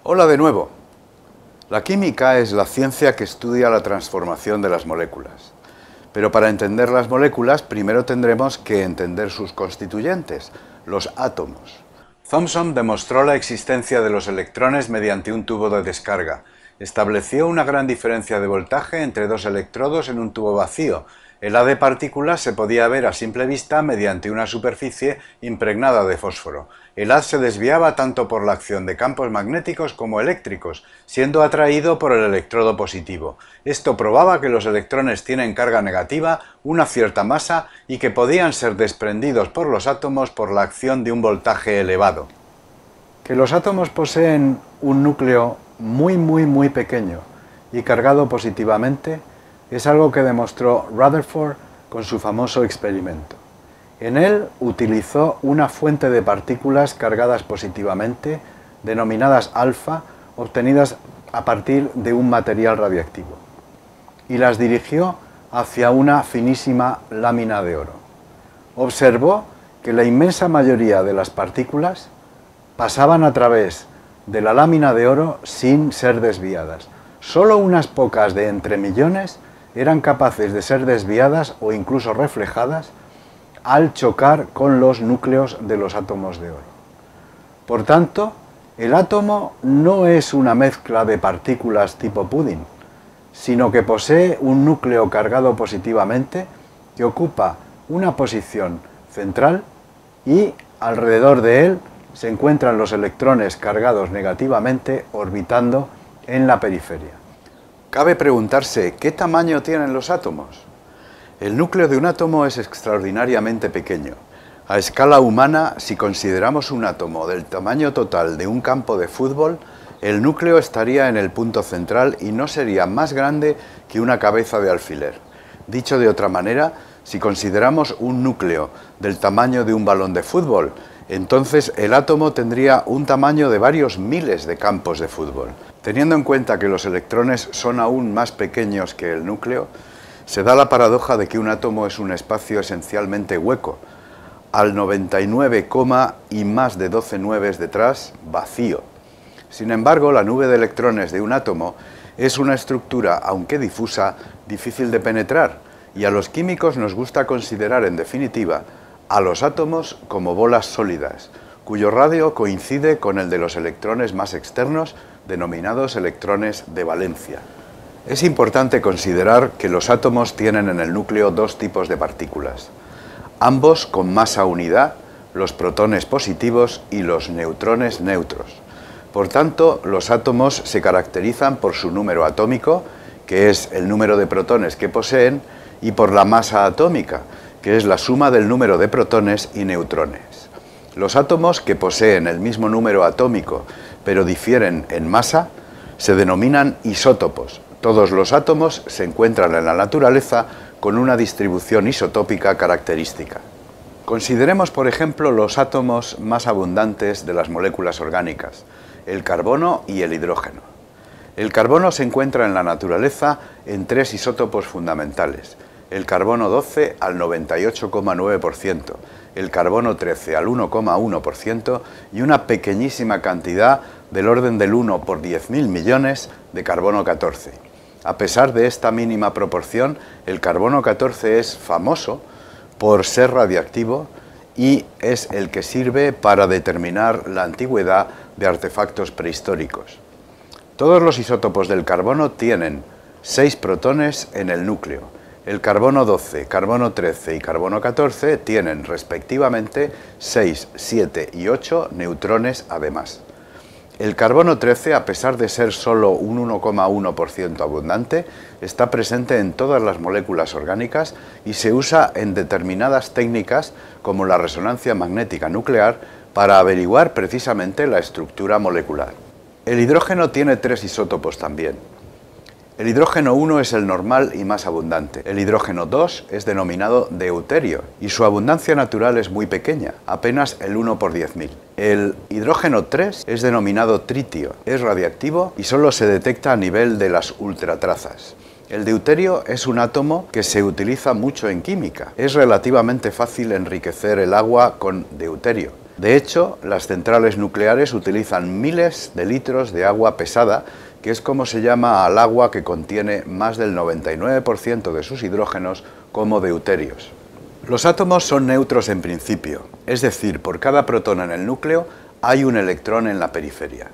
Hola de nuevo. La química es la ciencia que estudia la transformación de las moléculas. Pero para entender las moléculas, primero tendremos que entender sus constituyentes, los átomos. Thomson demostró la existencia de los electrones mediante un tubo de descarga. Estableció una gran diferencia de voltaje entre dos electrodos en un tubo vacío. El haz de partículas se podía ver a simple vista mediante una superficie impregnada de fósforo. El haz se desviaba tanto por la acción de campos magnéticos como eléctricos, siendo atraído por el electrodo positivo. Esto probaba que los electrones tienen carga negativa, una cierta masa y que podían ser desprendidos por los átomos por la acción de un voltaje elevado. Que los átomos poseen un núcleo muy pequeño y cargado positivamente es algo que demostró Rutherford con su famoso experimento. En él utilizó una fuente de partículas cargadas positivamente, denominadas alfa, obtenidas a partir de un material radiactivo, y las dirigió hacia una finísima lámina de oro. Observó que la inmensa mayoría de las partículas pasaban a través de la lámina de oro sin ser desviadas. Solo unas pocas de entre millones eran capaces de ser desviadas o incluso reflejadas al chocar con los núcleos de los átomos de oro. Por tanto, el átomo no es una mezcla de partículas tipo pudding, sino que posee un núcleo cargado positivamente que ocupa una posición central y alrededor de él se encuentran los electrones cargados negativamente orbitando en la periferia. Cabe preguntarse, ¿qué tamaño tienen los átomos? El núcleo de un átomo es extraordinariamente pequeño. A escala humana, si consideramos un átomo del tamaño total de un campo de fútbol, el núcleo estaría en el punto central y no sería más grande que una cabeza de alfiler. Dicho de otra manera, si consideramos un núcleo del tamaño de un balón de fútbol, entonces el átomo tendría un tamaño de varios miles de campos de fútbol. Teniendo en cuenta que los electrones son aún más pequeños que el núcleo, se da la paradoja de que un átomo es un espacio esencialmente hueco, al 99, y más de 12 nueves detrás, vacío. Sin embargo, la nube de electrones de un átomo es una estructura, aunque difusa, difícil de penetrar, y a los químicos nos gusta considerar, en definitiva, a los átomos como bolas sólidas, cuyo radio coincide con el de los electrones más externos, denominados electrones de valencia. Es importante considerar que los átomos tienen en el núcleo dos tipos de partículas, ambos con masa unidad, los protones positivos y los neutrones neutros. Por tanto, los átomos se caracterizan por su número atómico, que es el número de protones que poseen, y por la masa atómica, que es la suma del número de protones y neutrones. Los átomos que poseen el mismo número atómico, pero difieren en masa, se denominan isótopos. Todos los átomos se encuentran en la naturaleza con una distribución isotópica característica. Consideremos, por ejemplo, los átomos más abundantes de las moléculas orgánicas, el carbono y el hidrógeno. El carbono se encuentra en la naturaleza en tres isótopos fundamentales: el carbono 12 al 98,9%, el carbono 13 al 1,1% y una pequeñísima cantidad del orden del 1 por 10.000 millones de carbono 14. A pesar de esta mínima proporción, el carbono 14 es famoso por ser radiactivo y es el que sirve para determinar la antigüedad de artefactos prehistóricos. Todos los isótopos del carbono tienen 6 protones en el núcleo. El carbono 12, carbono 13 y carbono 14 tienen respectivamente 6, 7 y 8 neutrones además. El carbono 13, a pesar de ser solo un 1,1% abundante, está presente en todas las moléculas orgánicas y se usa en determinadas técnicas como la resonancia magnética nuclear para averiguar precisamente la estructura molecular. El hidrógeno tiene 3 isótopos también. El hidrógeno 1 es el normal y más abundante. El hidrógeno 2 es denominado deuterio y su abundancia natural es muy pequeña, apenas el 1 por 10.000. El hidrógeno 3 es denominado tritio, es radiactivo y solo se detecta a nivel de las ultratrazas. El deuterio es un átomo que se utiliza mucho en química. Es relativamente fácil enriquecer el agua con deuterio. De hecho, las centrales nucleares utilizan miles de litros de agua pesada, que es como se llama al agua que contiene más del 99% de sus hidrógenos como deuterios. Los átomos son neutros en principio, es decir, por cada protón en el núcleo hay un electrón en la periferia.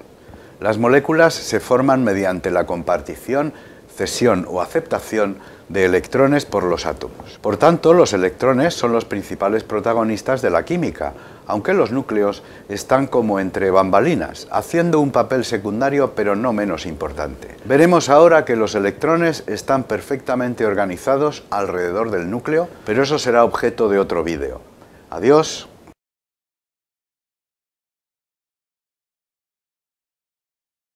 Las moléculas se forman mediante la compartición, cesión o aceptación de electrones por los átomos. Por tanto, los electrones son los principales protagonistas de la química, aunque los núcleos están como entre bambalinas, haciendo un papel secundario pero no menos importante. Veremos ahora que los electrones están perfectamente organizados alrededor del núcleo, pero eso será objeto de otro vídeo. Adiós.